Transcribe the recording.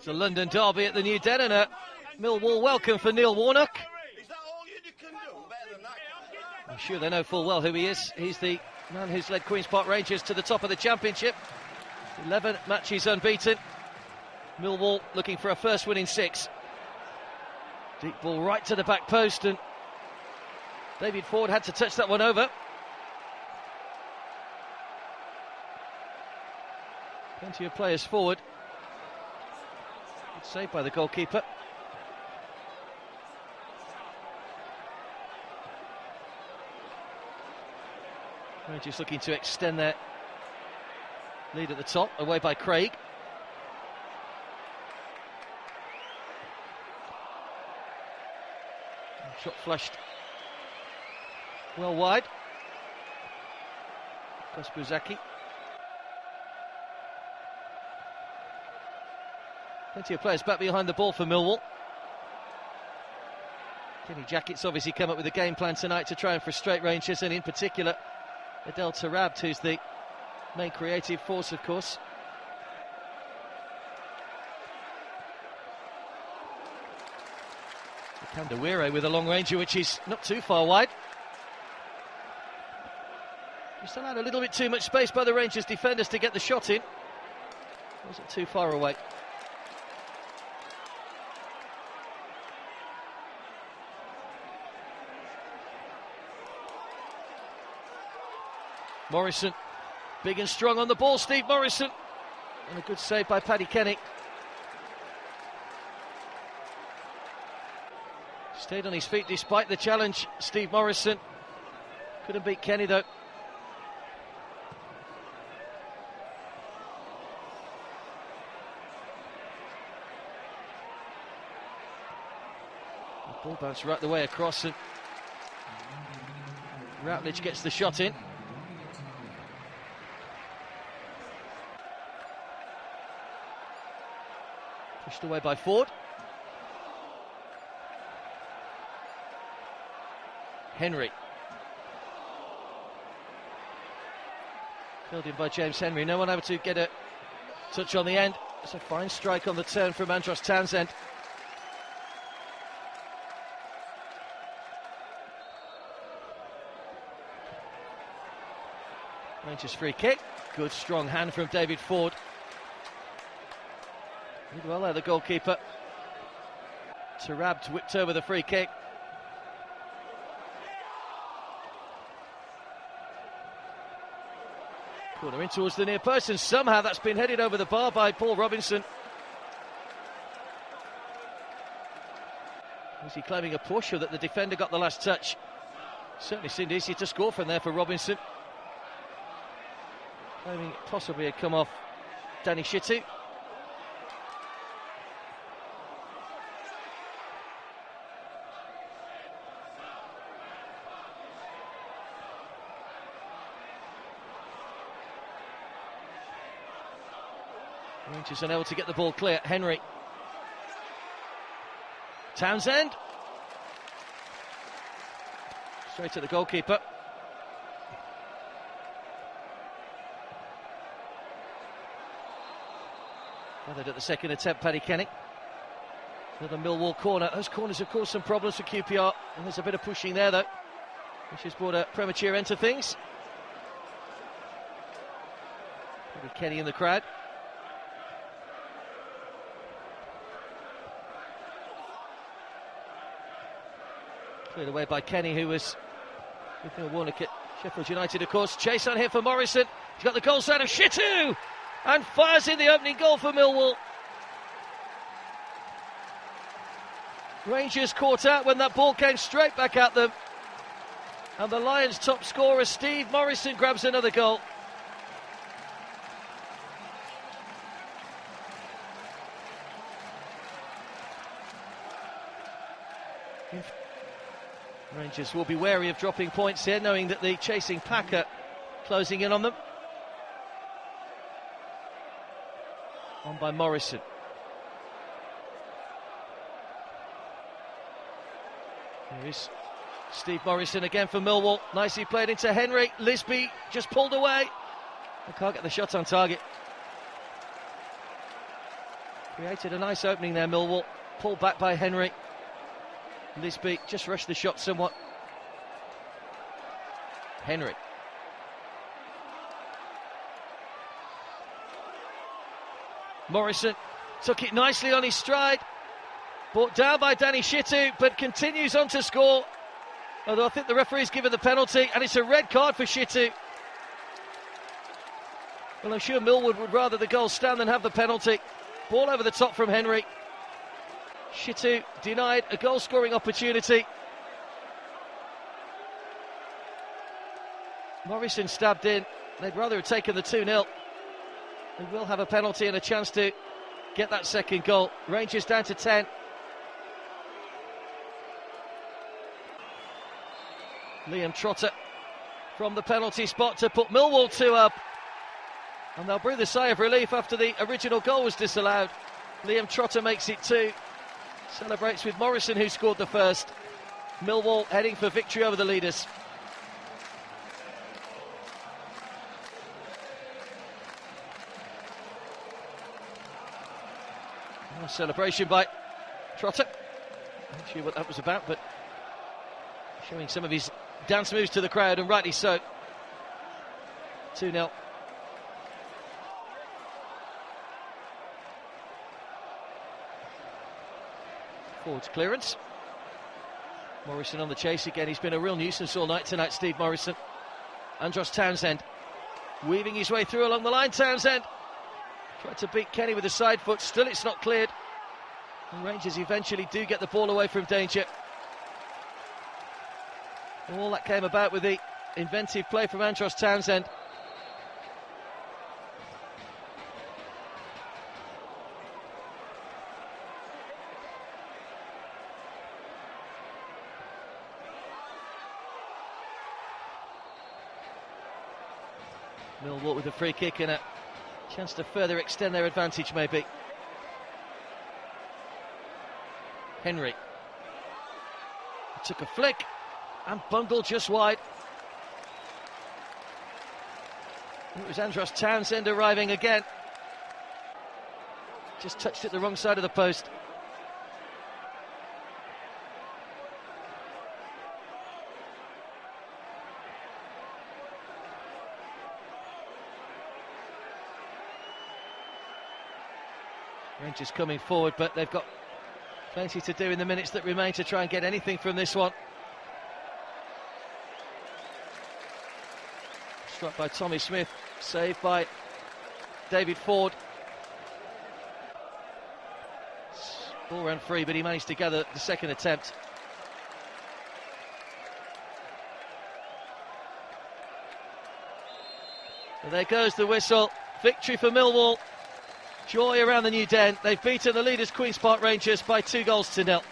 It's a London derby at the New Den and a Millwall welcome for Neil Warnock. I'm sure they know full well who he is. He's the man who's led Queen's Park Rangers to the top of the Championship. 11 matches unbeaten. Millwall looking for a first win in 6. Deep ball right to the back post, and David Ford had to touch that one over. Plenty of players forward. Good save by the goalkeeper. Rangers looking to extend their lead at the top, away by Craig. Shot flashed well wide. Kospuzaki. Plenty of players back behind the ball for Millwall. Kenny Jackett's obviously come up with a game plan tonight to try and frustrate Rangers, and in particular Adel Tarabt, who's the main creative force, of course. Kandawire with a long ranger, which is not too far wide. Just allowed a little bit too much space by the Rangers defenders to get the shot in. Was it too far away? Morrison, big and strong on the ball, Steve Morrison. And a good save by Paddy Kenny. Stayed on his feet despite the challenge, Steve Morrison. Couldn't beat Kenny though. The ball bounced right the way across, and Routledge gets the shot in. Pushed away by Ford. Henry. Filled in by James Henry. No one able to get a touch on the end. It's a fine strike on the turn from Andros Townsend. Rangers free kick. Good strong hand from David Ford. Did well there, the goalkeeper. Tarabt whipped over the free kick. Corner in towards the near post, and somehow that's been headed over the bar by Paul Robinson. Was he claiming a push, or that the defender got the last touch? Certainly seemed easier to score from there for Robinson. Claiming it possibly had come off Danny Shittu. Rangers unable to get the ball clear. Henry. Townsend. Straight at the goalkeeper. Gathered at the second attempt, Paddy Kenny. Another Millwall corner. Those corners have caused some problems for QPR, and there's a bit of pushing there though, which has brought a premature end to things. Paddy Kenny in the crowd. Cleared away by Kenny, who was with Neil Warnock at Sheffield United, of course. Chase on here for Morrison. He's got the goal side of Shittu and fires in the opening goal for Millwall. Rangers caught out when that ball came straight back at them. And the Lions' top scorer, Steve Morrison, grabs another goal. Rangers will be wary of dropping points here, knowing that the chasing pack are closing in on them. On by Morrison. Here is Steve Morrison again for Millwall. Nicely played into Henry. Lisby just pulled away. They can't get the shot on target. Created a nice opening there, Millwall. Pulled back by Henry. Lisby just rushed the shot somewhat. Henry. Morrison took it nicely on his stride. Brought down by Danny Shitu, but continues on to score. Although I think the referee's given the penalty, and it's a red card for Shitu. Well, I'm sure Millwood would rather the goal stand than have the penalty. Ball over the top from Henry. Shitu denied a goal-scoring opportunity. Morrison stabbed in. They'd rather have taken the 2-0. They will have a penalty and a chance to get that second goal. Rangers down to 10. Liam Trotter from the penalty spot to put Millwall 2 up. And they'll breathe a sigh of relief after the original goal was disallowed. Liam Trotter makes it 2. Celebrates with Morrison, who scored the first. Millwall heading for victory over the leaders. A celebration by Trotter. Not sure what that was about, but showing some of his dance moves to the crowd, and rightly so. 2-0. Forwards clearance. Morrison on the chase again. He's been a real nuisance all night tonight, Steve Morrison. Andros Townsend weaving his way through along the line. Townsend tried to beat Kenny with a side foot. Still it's not cleared. The Rangers eventually do get the ball away from danger. All that came about with the inventive play from Andros Townsend. Millwall with a free kick and a chance to further extend their advantage, maybe. Henry took a flick and bungled just wide. It was Andros Townsend arriving again. Just touched it the wrong side of the post. Rangers coming forward, but they've got plenty to do in the minutes that remain to try and get anything from this one. Struck by Tommy Smith, saved by David Ford. Ball ran free, but he managed to gather the second attempt. And there goes the whistle. Victory for Millwall. Joy around the new den. They've beaten the leaders Queen's Park Rangers by 2-0.